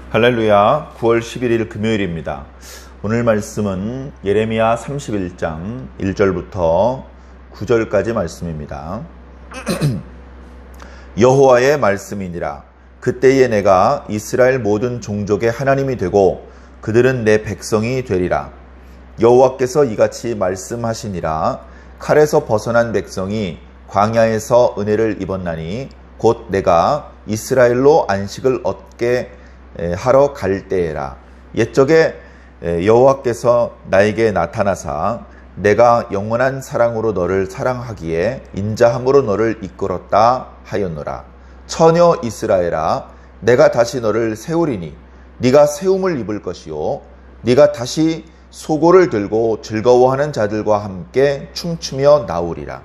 할렐루야. 9월 11일 금요일입니다. 오늘 말씀은 예레미야 31장 1절부터 9절까지 말씀입니다. 여호와의 말씀이니라. 그때에 내가 이스라엘 모든 종족의 하나님이 되고 그들은 내 백성이 되리라. 여호와께서 이같이 말씀하시니라. 칼에서 벗어난 백성이 광야에서 은혜를 입었나니 곧 내가 이스라엘로 안식을 얻게 하러 갈 때에라. 옛적에 여호와께서 나에게 나타나사 내가 영원한 사랑으로 너를 사랑하기에 인자함으로 너를 이끌었다 하였노라. 처녀 이스라엘아, 내가 다시 너를 세우리니 네가 세움을 입을 것이요 네가 다시 소고를 들고 즐거워하는 자들과 함께 춤추며 나오리라.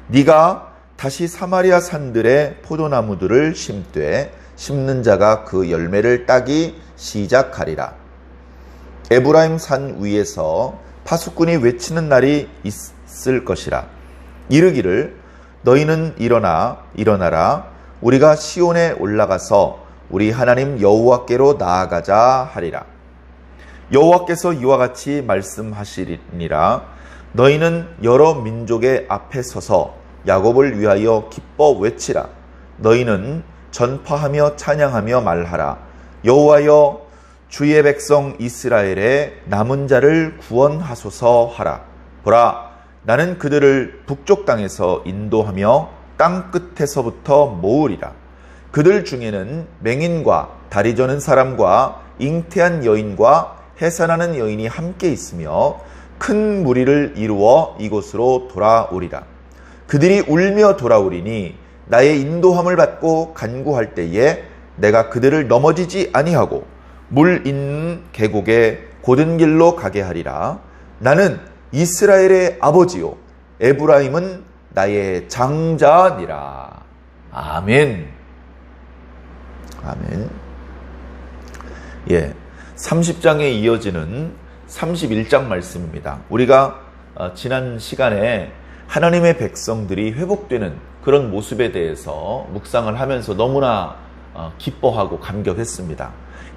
네가 다시 사마리아 산들의 포도나무들을 심되 심는 자가 그 열매를 따기 시작하리라. 에브라임 산 위에서 파수꾼이 외치는 날이 있을 것이라. 이르기를 너희는 일어나라. 우리가 시온에 올라가서 우리 하나님 여호와께로 나아가자 하리라. 여호와께서 이와 같이 말씀하시리니라. 너희는 여러 민족의 앞에 서서 야곱을 위하여 기뻐 외치라. 너희는 전파하며 찬양하며 말하라. 여호와여, 주의 백성 이스라엘의 남은 자를 구원하소서 하라. 보라, 나는 그들을 북쪽 땅에서 인도하며 땅 끝에서부터 모으리라. 그들 중에는 맹인과 다리 저는 사람과 잉태한 여인과 해산하는 여인이 함께 있으며 큰 무리를 이루어 이곳으로 돌아오리라. 그들이 울며 돌아오리니 나의 인도함을 받고 간구할 때에 내가 그들을 넘어지지 아니하고 물 있는 계곡에 곧은 길로 가게 하리라. 나는 이스라엘의 아버지요 에브라임은 나의 장자니라. 아멘. 아멘. 30장에 이어지는 31장 말씀입니다. 우리가 지난 시간에 하나님의 백성들이 회복되는 그런 모습에 대해서 묵상을 하면서 너무나 기뻐하고 감격했습니다.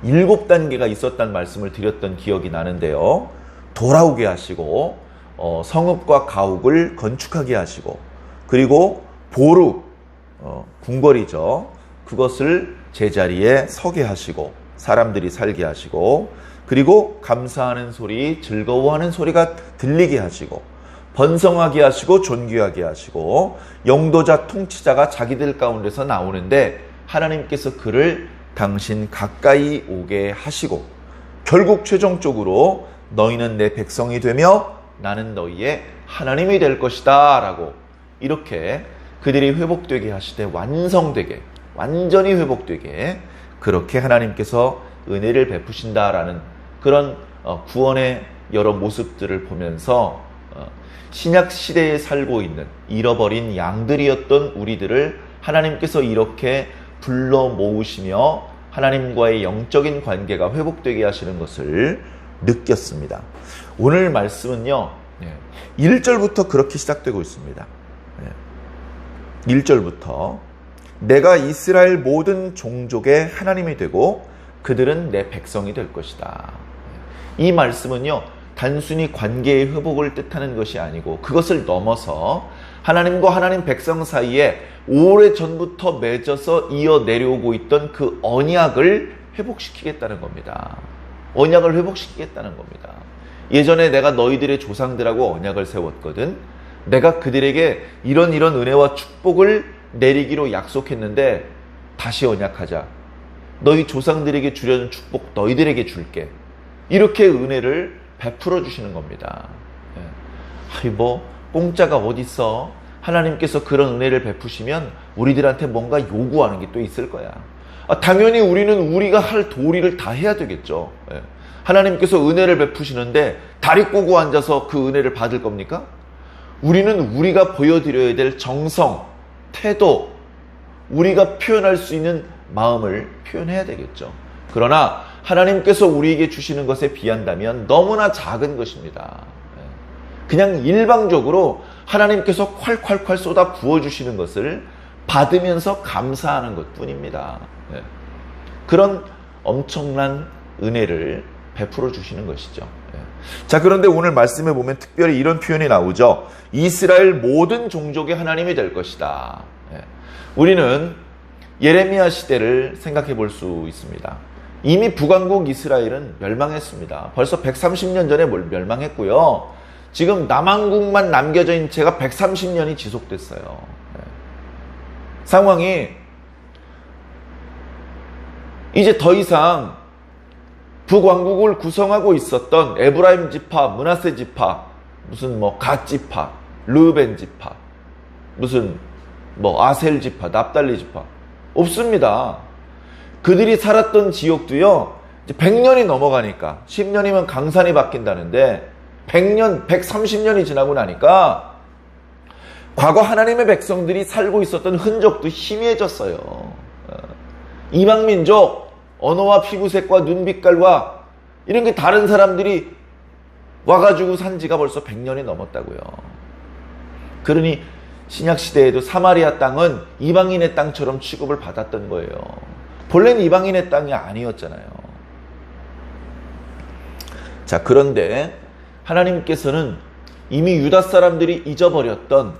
7단계가 있었다는 말씀을 드렸던 기억이 나는데요. 돌아오게 하시고 성읍과 가옥을 건축하게 하시고 그리고 보루, 궁궐이죠. 그것을 제자리에 서게 하시고 사람들이 살게 하시고 그리고 감사하는 소리, 즐거워하는 소리가 들리게 하시고 번성하게 하시고 존귀하게 하시고 영도자 통치자가 자기들 가운데서 나오는데 하나님께서 그를 당신 가까이 오게 하시고 결국 최종적으로 너희는 내 백성이 되며 나는 너희의 하나님이 될 것이다 라고 이렇게 그들이 회복되게 하시되 완성되게 완전히 회복되게 그렇게 하나님께서 은혜를 베푸신다라는 그런 구원의 여러 모습들을 보면서 신약 시대에 살고 있는 잃어버린 양들이었던 우리들을 하나님께서 이렇게 불러 모으시며 하나님과의 영적인 관계가 회복되게 하시는 것을 느꼈습니다. 오늘 말씀은요 1절부터 그렇게 시작되고 있습니다. 1절부터 내가 이스라엘 모든 종족의 하나님이 되고 그들은 내 백성이 될 것이다. 이 말씀은요 단순히 관계의 회복을 뜻하는 것이 아니고 그것을 넘어서 하나님과 하나님 백성 사이에 오래전부터 맺어서 이어 내려오고 있던 그 언약을 회복시키겠다는 겁니다. 언약을 회복시키겠다는 겁니다. 예전에 내가 너희들의 조상들하고 언약을 세웠거든. 내가 그들에게 이런 은혜와 축복을 내리기로 약속했는데 다시 언약하자. 너희 조상들에게 주려는 축복 너희들에게 줄게. 이렇게 은혜를 베풀어 주시는 겁니다. 공짜가 어딨어? 하나님께서 그런 은혜를 베푸시면 우리들한테 뭔가 요구하는 게 또 있을 거야. 당연히 우리는 우리가 할 도리를 다 해야 되겠죠. 하나님께서 은혜를 베푸시는데 다리 꼬고 앉아서 그 은혜를 받을 겁니까? 우리는 우리가 보여드려야 될 정성, 태도, 우리가 표현할 수 있는 마음을 표현해야 되겠죠. 그러나 하나님께서 우리에게 주시는 것에 비한다면 너무나 작은 것입니다. 그냥 일방적으로 하나님께서 콸콸콸 쏟아 부어주시는 것을 받으면서 감사하는 것뿐입니다. 그런 엄청난 은혜를 베풀어 주시는 것이죠. 자, 그런데 오늘 말씀에 보면 특별히 이런 표현이 나오죠. 이스라엘 모든 종족의 하나님이 될 것이다. 우리는 예레미야 시대를 생각해 볼 수 있습니다. 이미 북왕국 이스라엘은 멸망했습니다. 벌써 130년 전에 멸망했고요. 지금 남왕국만 남겨져 있는 채가 130년이 지속됐어요. 상황이 이제 더 이상 북왕국을 구성하고 있었던 에브라임 지파, 므낫세 지파, 무슨 갓 지파, 르벤 지파, 무슨 아셀 지파, 납달리 지파 없습니다. 그들이 살았던 지역도요, 이제 100년이 넘어가니까 10년이면 강산이 바뀐다는데 100년, 130년이 지나고 나니까 과거 하나님의 백성들이 살고 있었던 흔적도 희미해졌어요. 이방민족, 언어와 피부색과 눈빛깔과 이런 게 다른 사람들이 와가지고 산 지가 벌써 100년이 넘었다고요. 그러니 신약시대에도 사마리아 땅은 이방인의 땅처럼 취급을 받았던 거예요. 본래는 이방인의 땅이 아니었잖아요. 자, 그런데 하나님께서는 이미 유다 사람들이 잊어버렸던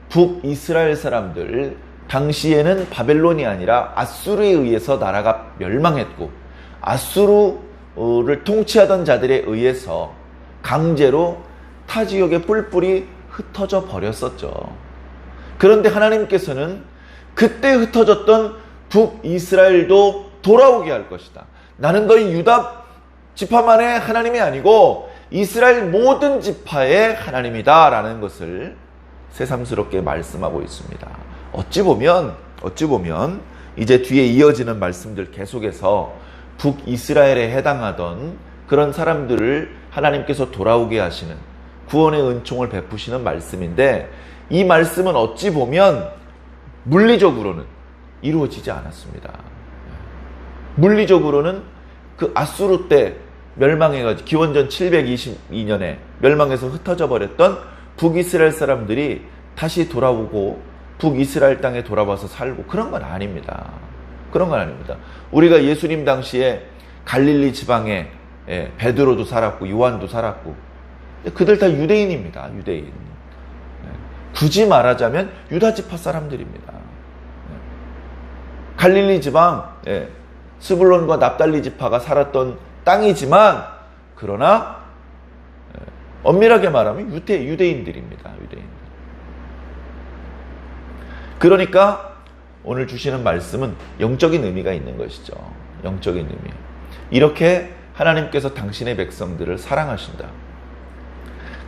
북이스라엘 사람들, 당시에는 바벨론이 아니라 아수르에 의해서 나라가 멸망했고 아수르를 통치하던 자들에 의해서 강제로 타 지역에 뿔뿔이 흩어져 버렸었죠. 그런데 하나님께서는 그때 흩어졌던 북이스라엘도 돌아오게 할 것이다. 나는 너희 유다 지파만의 하나님이 아니고 이스라엘 모든 지파의 하나님이다 라는 것을 새삼스럽게 말씀하고 있습니다. 어찌 보면 이제 뒤에 이어지는 말씀들 계속해서 북이스라엘에 해당하던 그런 사람들을 하나님께서 돌아오게 하시는 구원의 은총을 베푸시는 말씀인데, 이 말씀은 어찌 보면 물리적으로는 이루어지지 않았습니다. 물리적으로는 그 아수르 때 멸망해가지고 기원전 722년에 멸망해서 흩어져 버렸던 북이스라엘 사람들이 다시 돌아오고 북이스라엘 땅에 돌아와서 살고 그런 건 아닙니다. 그런 건 아닙니다. 우리가 예수님 당시에 갈릴리 지방에 베드로도 살았고 요한도 살았고 그들 다 유대인입니다. 유대인. 굳이 말하자면 유다 지파 사람들입니다. 갈릴리 지방 스불론과 납달리 지파가 살았던 땅이지만 그러나 엄밀하게 말하면 유대인들입니다. 유대인들. 그러니까 오늘 주시는 말씀은 영적인 의미가 있는 것이죠. 영적인 의미. 이렇게 하나님께서 당신의 백성들을 사랑하신다.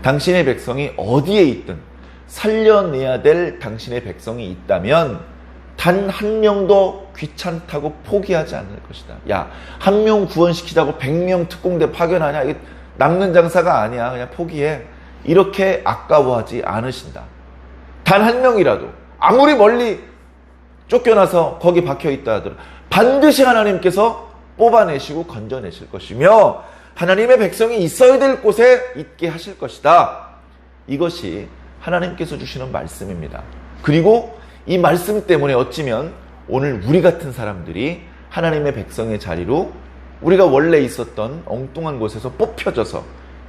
당신의 백성이 어디에 있든 살려내야 될 당신의 백성이 있다면 단 한 명도 귀찮다고 포기하지 않을 것이다. 야, 한 명 구원시키자고 100명 특공대 파견하냐? 이게 남는 장사가 아니야. 그냥 포기해. 이렇게 아까워하지 않으신다. 단 한 명이라도 아무리 멀리 쫓겨나서 거기 박혀있다 하더라도 반드시 하나님께서 뽑아내시고 건져내실 것이며 하나님의 백성이 있어야 될 곳에 있게 하실 것이다. 이것이 하나님께서 주시는 말씀입니다. 그리고 이 말씀 때문에 어찌면 오늘 우리 같은 사람들이 하나님의 백성의 자리로 우리가 원래 있었던 엉뚱한 곳에서 뽑혀져서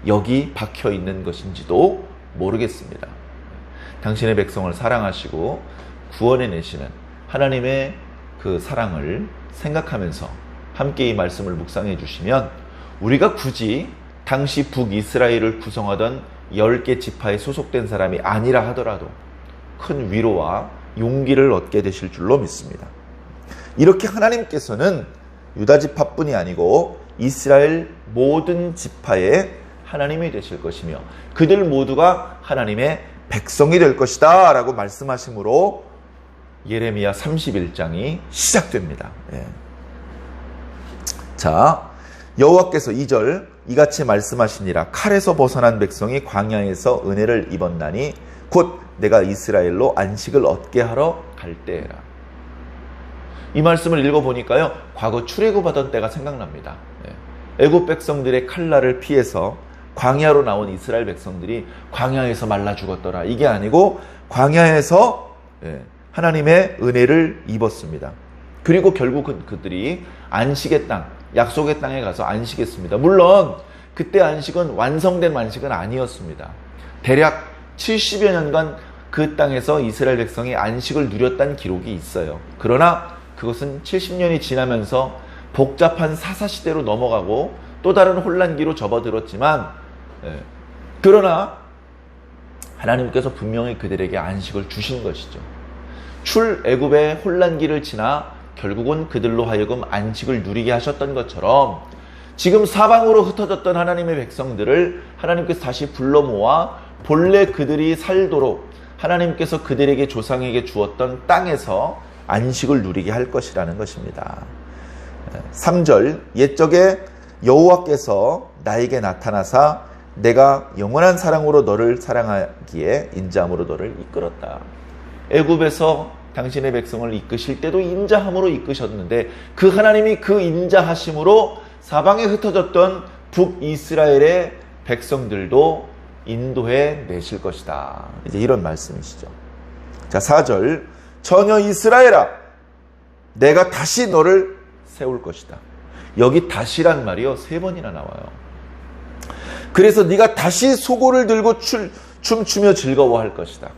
여기 박혀 있는 것인지도 모르겠습니다. 당신의 백성을 사랑하시고 구원해내시는 하나님의 그 사랑을 생각하면서 함께 이 말씀을 묵상해 주시면 우리가 굳이 당시 북이스라엘을 구성하던 10개 지파에 소속된 사람이 아니라 하더라도 큰 위로와 용기를 얻게 되실 줄로 믿습니다. 이렇게 하나님께서는 유다 지파뿐이 아니고 이스라엘 모든 지파의 하나님이 되실 것이며 그들 모두가 하나님의 백성이 될 것이다 라고 말씀하심으로 예레미야 31장이 시작됩니다. 자, 여호와께서 2절 이같이 말씀하시니라. 칼에서 벗어난 백성이 광야에서 은혜를 입었나니 곧 내가 이스라엘로 안식을 얻게 하러 갈 때라. 이 말씀을 읽어보니까요, 과거 출애굽하던 때가 생각납니다. 애굽 백성들의 칼날을 피해서 광야로 나온 이스라엘 백성들이 광야에서 말라 죽었더라. 이게 아니고 광야에서 하나님의 은혜를 입었습니다. 그리고 결국은 그들이 안식의 땅, 약속의 땅에 가서 안식했습니다. 물론 그때 안식은 완성된 안식은 아니었습니다. 대략 70여 년간 그 땅에서 이스라엘 백성이 안식을 누렸다는 기록이 있어요. 그러나 그것은 70년이 지나면서 복잡한 사사시대로 넘어가고 또 다른 혼란기로 접어들었지만, 그러나 하나님께서 분명히 그들에게 안식을 주신 것이죠. 출애굽의 혼란기를 지나 결국은 그들로 하여금 안식을 누리게 하셨던 것처럼 지금 사방으로 흩어졌던 하나님의 백성들을 하나님께서 다시 불러 모아 본래 그들이 살도록 하나님께서 그들에게 조상에게 주었던 땅에서 안식을 누리게 할 것이라는 것입니다. 3절, 옛적에 여호와께서 나에게 나타나사 내가 영원한 사랑으로 너를 사랑하기에 인자함으로 너를 이끌었다. 애굽에서 당신의 백성을 이끄실 때도 인자함으로 이끄셨는데 그 하나님이 그 인자하심으로 사방에 흩어졌던 북이스라엘의 백성들도 인도해 내실 것이다. 이제 이런 말씀이시죠. 자, 4절, 전혀 이스라엘아 내가 다시 너를 세울 것이다. 여기 다시란 말이요 3번이나 나와요. 그래서 네가 다시 소고를 들고 춤추며 즐거워할 것이다.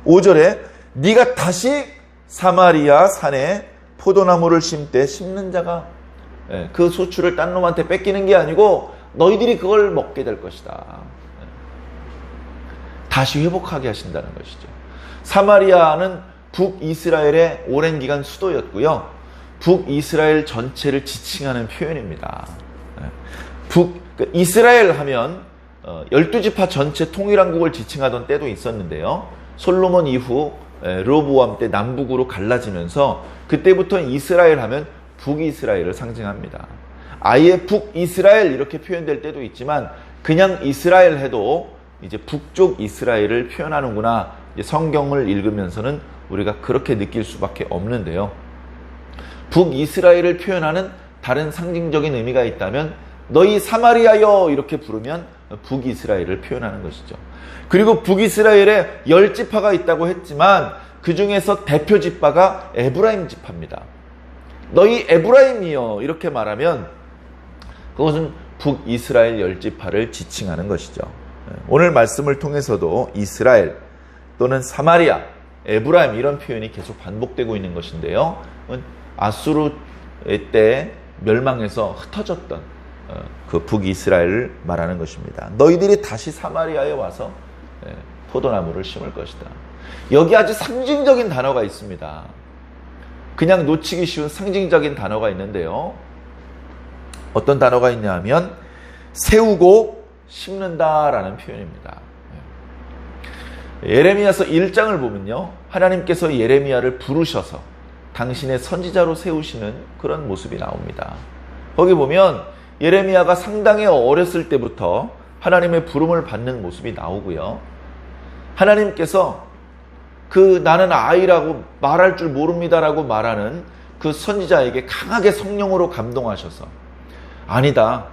5절에 네가 다시 사마리아 산에 포도나무를 심되 심는 자가 그 소출을 딴 놈한테 뺏기는 게 아니고 너희들이 그걸 먹게 될 것이다. 다시 회복하게 하신다는 것이죠. 사마리아는 북이스라엘의 오랜 기간 수도였고요. 북이스라엘 전체를 지칭하는 표현입니다. 이스라엘 하면 12지파 전체 통일왕국을 지칭하던 때도 있었는데요. 솔로몬 이후 르호보암 때 남북으로 갈라지면서 그때부터 이스라엘 하면 북이스라엘을 상징합니다. 아예 북이스라엘 이렇게 표현될 때도 있지만 그냥 이스라엘 해도 이제 북쪽 이스라엘을 표현하는구나. 성경을 읽으면서는 우리가 그렇게 느낄 수밖에 없는데요. 북이스라엘을 표현하는 다른 상징적인 의미가 있다면 너희 사마리아여 이렇게 부르면 북이스라엘을 표현하는 것이죠. 그리고 북이스라엘에 10지파가 있다고 했지만 그 중에서 대표 지파가 에브라임 지파입니다. 너희 에브라임이여 이렇게 말하면 그것은 북이스라엘 10지파를 지칭하는 것이죠. 오늘 말씀을 통해서도 이스라엘 또는 사마리아, 에브라임 이런 표현이 계속 반복되고 있는 것인데요. 아수르 때 멸망해서 흩어졌던 그 북이스라엘을 말하는 것입니다. 너희들이 다시 사마리아에 와서 포도나무를 심을 것이다. 여기 아주 상징적인 단어가 있습니다. 그냥 놓치기 쉬운 상징적인 단어가 있는데요. 어떤 단어가 있냐 하면 세우고 심는다라는 표현입니다. 예레미야서 1장을 보면요. 하나님께서 예레미야를 부르셔서 당신의 선지자로 세우시는 그런 모습이 나옵니다. 거기 보면 예레미야가 상당히 어렸을 때부터 하나님의 부름을 받는 모습이 나오고요. 하나님께서 그 나는 아이라고 말할 줄 모릅니다라고 말하는 그 선지자에게 강하게 성령으로 감동하셔서 아니다.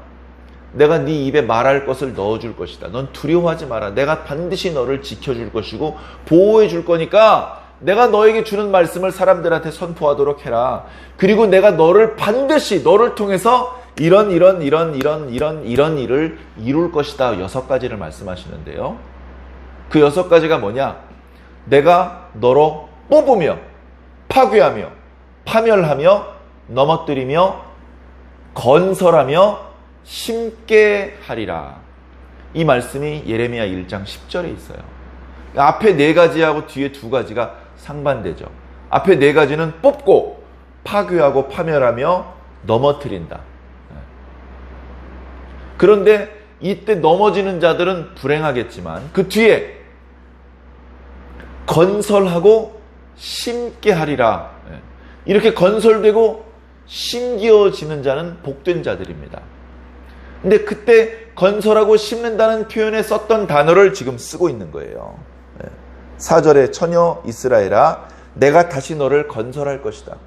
내가 네 입에 말할 것을 넣어줄 것이다. 넌 두려워하지 마라. 내가 반드시 너를 지켜줄 것이고 보호해 줄 거니까 내가 너에게 주는 말씀을 사람들한테 선포하도록 해라. 그리고 내가 너를 반드시 너를 통해서 이런 일을 이룰 것이다. 6가지를 말씀하시는데요. 그 6가지가 뭐냐? 내가 너로 뽑으며 파괴하며 파멸하며 넘어뜨리며 건설하며 심게 하리라. 이 말씀이 예레미야 1장 10절에 있어요. 앞에 4가지하고 뒤에 2가지가 상반되죠. 앞에 4가지는 뽑고 파괴하고 파멸하며 넘어뜨린다. 그런데 이때 넘어지는 자들은 불행하겠지만 그 뒤에 건설하고 심게 하리라. 이렇게 건설되고 심기어지는 자는 복된 자들입니다. 근데 그때 건설하고 심는다는 표현에 썼던 단어를 지금 쓰고 있는 거예요. 4절에 처녀 이스라엘아 내가 다시 너를 건설할 것이다.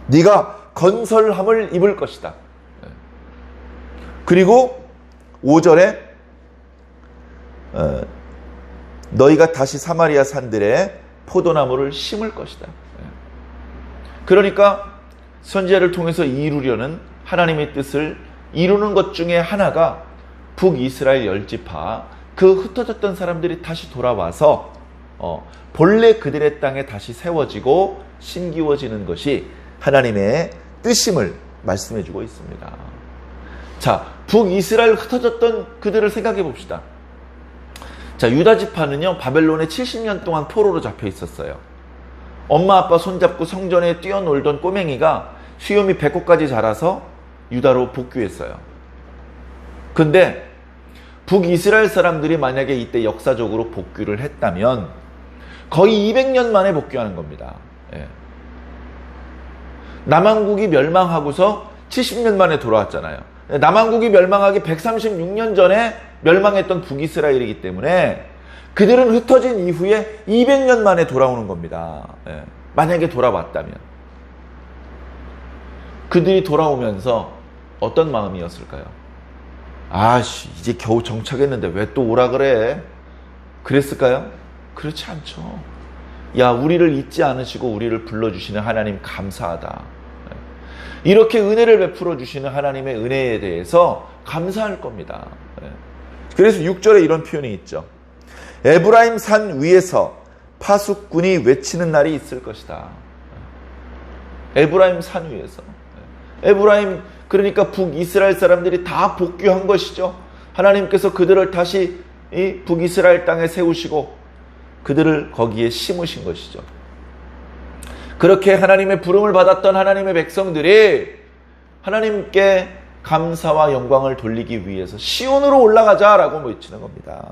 네가 건설함을 입을 것이다. 그리고 5절에 너희가 다시 사마리아 산들에 포도나무를 심을 것이다. 그러니까 선지자를 통해서 이루려는 하나님의 뜻을 이루는 것 중에 하나가 북이스라엘 10지파, 그 흩어졌던 사람들이 다시 돌아와서 본래 그들의 땅에 다시 세워지고 심기워지는 것이 하나님의 뜻임을 말씀해 주고 있습니다. 자, 북이스라엘 흩어졌던 그들을 생각해 봅시다. 자, 유다 지파는요, 바벨론에 70년 동안 포로로 잡혀 있었어요. 엄마 아빠 손잡고 성전에 뛰어놀던 꼬맹이가 수염이 배꼽까지 자라서 유다로 복귀했어요. 근데 북이스라엘 사람들이 만약에 이때 역사적으로 복귀를 했다면 거의 200년 만에 복귀하는 겁니다. 예. 남왕국이 멸망하고서 70년 만에 돌아왔잖아요. 남왕국이 멸망하기 136년 전에 멸망했던 북이스라엘이기 때문에 그들은 흩어진 이후에 200년 만에 돌아오는 겁니다. 예. 만약에 돌아왔다면. 그들이 돌아오면서 어떤 마음이었을까요? 아씨, 이제 겨우 정착했는데 왜 또 오라 그래? 그랬을까요? 그렇지 않죠. 야, 우리를 잊지 않으시고 우리를 불러주시는 하나님 감사하다. 이렇게 은혜를 베풀어 주시는 하나님의 은혜에 대해서 감사할 겁니다. 그래서 6절에 이런 표현이 있죠. 에브라임 산 위에서 파수꾼이 외치는 날이 있을 것이다. 에브라임 산 위에서. 에브라임, 그러니까 북이스라엘 사람들이 다 복귀한 것이죠. 하나님께서 그들을 다시 이 북이스라엘 땅에 세우시고 그들을 거기에 심으신 것이죠. 그렇게 하나님의 부름을 받았던 하나님의 백성들이 하나님께 감사와 영광을 돌리기 위해서 시온으로 올라가자라고 외치는 겁니다.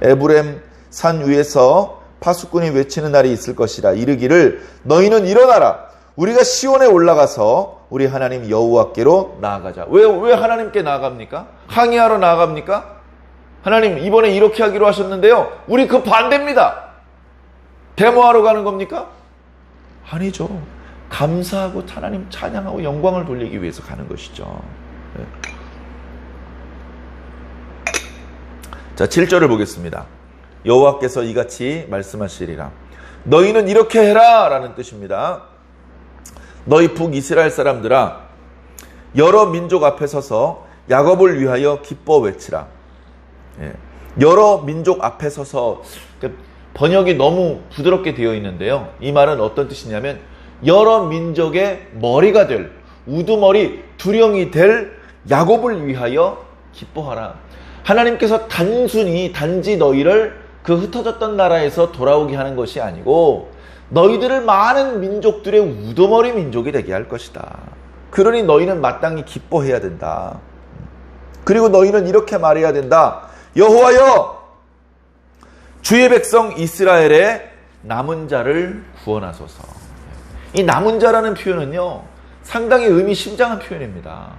에브라임 산 위에서 파수꾼이 외치는 날이 있을 것이라. 이르기를 너희는 일어나라. 우리가 시온에 올라가서 우리 하나님 여호와께로 나아가자. 왜 하나님께 나아갑니까? 항의하러 나아갑니까? 하나님 이번에 이렇게 하기로 하셨는데요, 우리 그 반대입니다. 데모하러 가는 겁니까? 아니죠. 감사하고 하나님 찬양하고 영광을 돌리기 위해서 가는 것이죠. 자, 7절을 보겠습니다. 여호와께서 이같이 말씀하시리라. 너희는 이렇게 해라 라는 뜻입니다. 너희 북이스라엘 사람들아, 여러 민족 앞에 서서 야곱을 위하여 기뻐 외치라. 여러 민족 앞에 서서, 번역이 너무 부드럽게 되어 있는데요, 이 말은 어떤 뜻이냐면 여러 민족의 머리가 될, 우두머리, 두령이 될 야곱을 위하여 기뻐하라. 하나님께서 단지 너희를 그 흩어졌던 나라에서 돌아오게 하는 것이 아니고 너희들을 많은 민족들의 우두머리 민족이 되게 할 것이다. 그러니 너희는 마땅히 기뻐해야 된다. 그리고 너희는 이렇게 말해야 된다. 여호와여, 주의 백성 이스라엘의 남은 자를 구원하소서. 이 남은 자라는 표현은요, 상당히 의미심장한 표현입니다.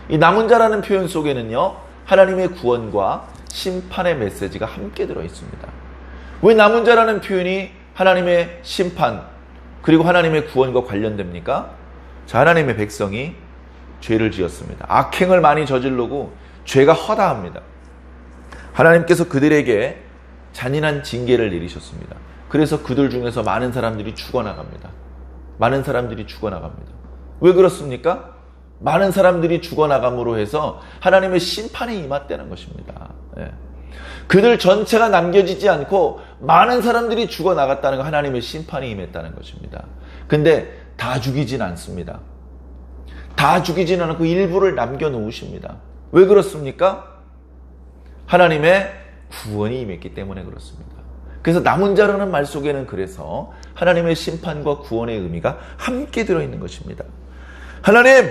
이 남은 자라는 표현 속에는요, 하나님의 구원과 심판의 메시지가 함께 들어있습니다. 왜 남은 자라는 표현이 하나님의 심판 그리고 하나님의 구원과 관련됩니까? 자, 하나님의 백성이 죄를 지었습니다. 악행을 많이 저지르고 죄가 허다합니다. 하나님께서 그들에게 잔인한 징계를 내리셨습니다. 그래서 그들 중에서 많은 사람들이 죽어나갑니다. 많은 사람들이 죽어나갑니다. 왜 그렇습니까? 많은 사람들이 죽어나감으로 해서 하나님의 심판이 임했다는 것입니다. 그들 전체가 남겨지지 않고 많은 사람들이 죽어나갔다는 거, 하나님의 심판이 임했다는 것입니다. 근데 다 죽이진 않습니다. 다 죽이진 않고 일부를 남겨놓으십니다. 왜 그렇습니까? 하나님의 구원이 임했기 때문에 그렇습니다. 그래서 남은 자라는 말 속에는 그래서 하나님의 심판과 구원의 의미가 함께 들어있는 것입니다. 하나님,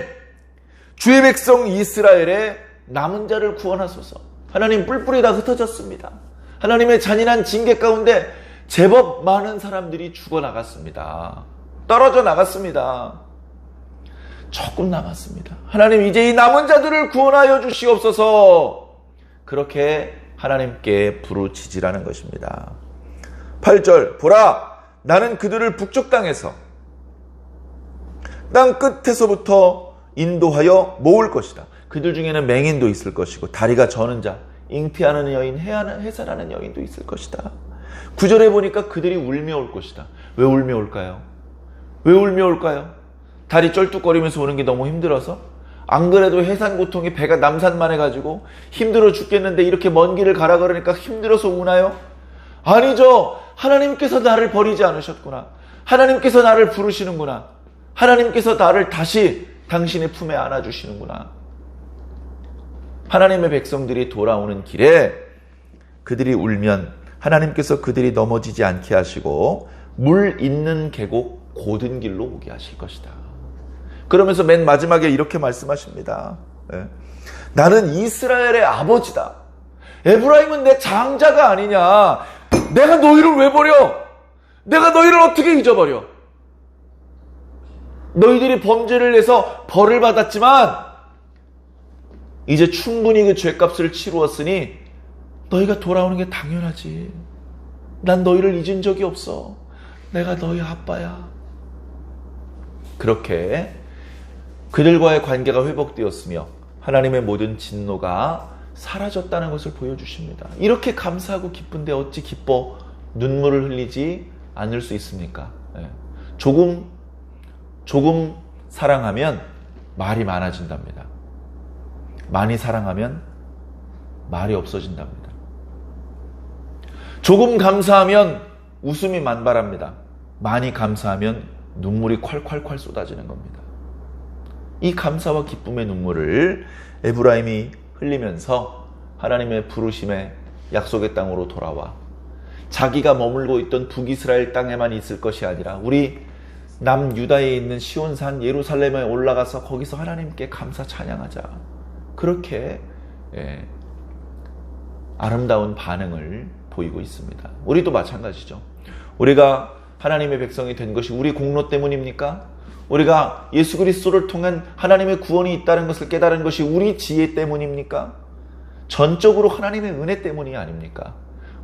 주의 백성 이스라엘의 남은 자를 구원하소서. 하나님, 뿔뿔이 다 흩어졌습니다. 하나님의 잔인한 징계 가운데 제법 많은 사람들이 죽어나갔습니다. 떨어져 나갔습니다. 조금 남았습니다. 하나님, 이제 이 남은 자들을 구원하여 주시옵소서. 그렇게 하나님께 부르짖으라는 것입니다. 8절, 보라, 나는 그들을 북쪽 땅에서 땅 끝에서부터 인도하여 모을 것이다. 그들 중에는 맹인도 있을 것이고 다리가 저는 자, 잉태하는 여인, 해산하는 여인도 있을 것이다. 9절에 보니까 그들이 울며 올 것이다. 왜 울며 올까요? 왜 울며 올까요? 다리 쩔뚝거리면서 오는 게 너무 힘들어서? 안 그래도 해산 고통이 배가 남산만 해가지고 힘들어 죽겠는데 이렇게 먼 길을 가라 그러니까 힘들어서 우나요? 아니죠. 하나님께서 나를 버리지 않으셨구나. 하나님께서 나를 부르시는구나. 하나님께서 나를 다시 당신의 품에 안아주시는구나. 하나님의 백성들이 돌아오는 길에 그들이 울면 하나님께서 그들이 넘어지지 않게 하시고 물 있는 계곡 고든 길로 오게 하실 것이다. 그러면서 맨 마지막에 이렇게 말씀하십니다. 나는 이스라엘의 아버지다. 에브라임은 내 장자가 아니냐. 내가 너희를 왜 버려? 내가 너희를 어떻게 잊어버려? 너희들이 범죄를 해서 벌을 받았지만 이제 충분히 그 죄값을 치루었으니 너희가 돌아오는 게 당연하지. 난 너희를 잊은 적이 없어. 내가 너희 아빠야. 그렇게 그들과의 관계가 회복되었으며 하나님의 모든 진노가 사라졌다는 것을 보여주십니다. 이렇게 감사하고 기쁜데 어찌 기뻐 눈물을 흘리지 않을 수 있습니까? 조금 사랑하면 말이 많아진답니다. 많이 사랑하면 말이 없어진답니다. 조금 감사하면 웃음이 만발합니다. 많이 감사하면 눈물이 콸콸콸 쏟아지는 겁니다. 이 감사와 기쁨의 눈물을 에브라임이 흘리면서 하나님의 부르심에 약속의 땅으로 돌아와 자기가 머물고 있던 북이스라엘 땅에만 있을 것이 아니라 우리 남유다에 있는 시온산 예루살렘에 올라가서 거기서 하나님께 감사 찬양하자. 그렇게 아름다운 반응을 보이고 있습니다. 우리도 마찬가지죠. 우리가 하나님의 백성이 된 것이 우리 공로 때문입니까? 우리가 예수 그리스도를 통한 하나님의 구원이 있다는 것을 깨달은 것이 우리 지혜 때문입니까? 전적으로 하나님의 은혜 때문이 아닙니까?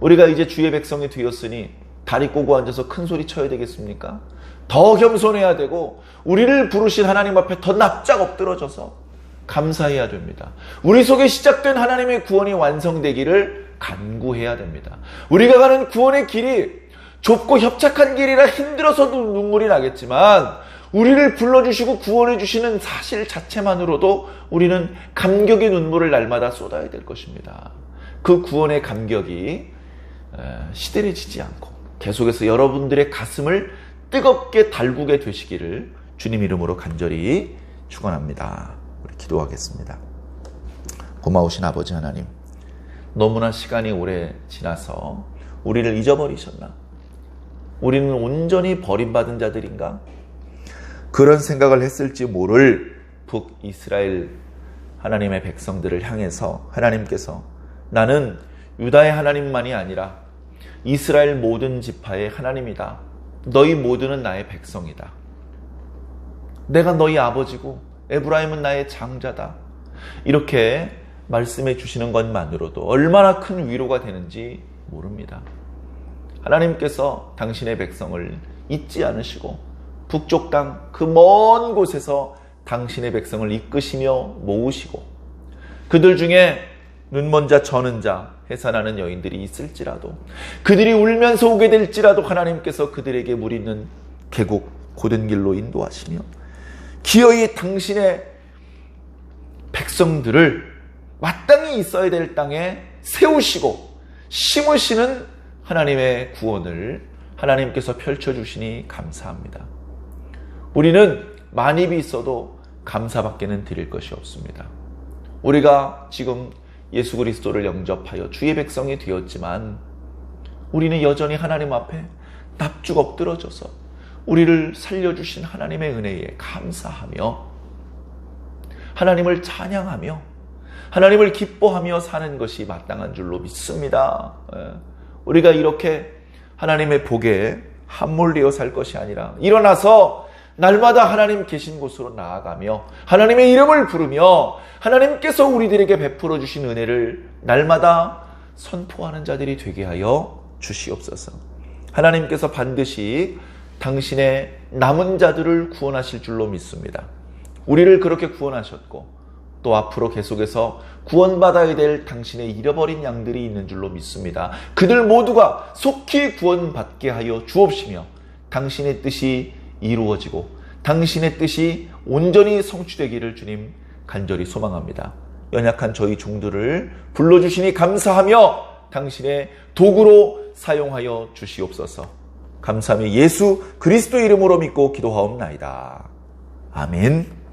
우리가 이제 주의 백성이 되었으니 다리 꼬고 앉아서 큰 소리 쳐야 되겠습니까? 더 겸손해야 되고 우리를 부르신 하나님 앞에 더 납작 엎드러져서 감사해야 됩니다. 우리 속에 시작된 하나님의 구원이 완성되기를 간구해야 됩니다. 우리가 가는 구원의 길이 좁고 협착한 길이라 힘들어서도 눈물이 나겠지만 우리를 불러주시고 구원해 주시는 사실 자체만으로도 우리는 감격의 눈물을 날마다 쏟아야 될 것입니다. 그 구원의 감격이 시들해지지 않고 계속해서 여러분들의 가슴을 뜨겁게 달구게 되시기를 주님 이름으로 간절히 축원합니다. 우리 기도하겠습니다. 고마우신 아버지 하나님, 너무나 시간이 오래 지나서 우리를 잊어버리셨나? 우리는 온전히 버림받은 자들인가? 그런 생각을 했을지 모를 북이스라엘 하나님의 백성들을 향해서 하나님께서 나는 유다의 하나님만이 아니라 이스라엘 모든 지파의 하나님이다. 너희 모두는 나의 백성이다. 내가 너희 아버지고 에브라임은 나의 장자다. 이렇게 말씀해 주시는 것만으로도 얼마나 큰 위로가 되는지 모릅니다. 하나님께서 당신의 백성을 잊지 않으시고 북쪽 땅 그 먼 곳에서 당신의 백성을 이끄시며 모으시고 그들 중에 눈먼 자 저는 자 해산하는 여인들이 있을지라도 그들이 울면서 오게 될지라도 하나님께서 그들에게 물 있는 계곡 고든 길로 인도하시며 기어이 당신의 백성들을 마땅히 있어야 될 땅에 세우시고 심으시는 하나님의 구원을 하나님께서 펼쳐주시니 감사합니다. 우리는 만입이 있어도 감사밖에는 드릴 것이 없습니다. 우리가 지금 예수 그리스도를 영접하여 주의 백성이 되었지만 우리는 여전히 하나님 앞에 납죽 엎드러져서 우리를 살려주신 하나님의 은혜에 감사하며 하나님을 찬양하며 하나님을 기뻐하며 사는 것이 마땅한 줄로 믿습니다. 우리가 이렇게 하나님의 복에 함몰되어 살 것이 아니라 일어나서 날마다 하나님 계신 곳으로 나아가며 하나님의 이름을 부르며 하나님께서 우리들에게 베풀어 주신 은혜를 날마다 선포하는 자들이 되게 하여 주시옵소서. 하나님께서 반드시 당신의 남은 자들을 구원하실 줄로 믿습니다. 우리를 그렇게 구원하셨고 또 앞으로 계속해서 구원받아야 될 당신의 잃어버린 양들이 있는 줄로 믿습니다. 그들 모두가 속히 구원받게 하여 주옵시며 당신의 뜻이 이루어지고 당신의 뜻이 온전히 성취되기를 주님 간절히 소망합니다. 연약한 저희 종들을 불러주시니 감사하며 당신의 도구로 사용하여 주시옵소서. 감사하며 예수 그리스도 이름으로 믿고 기도하옵나이다. 아멘.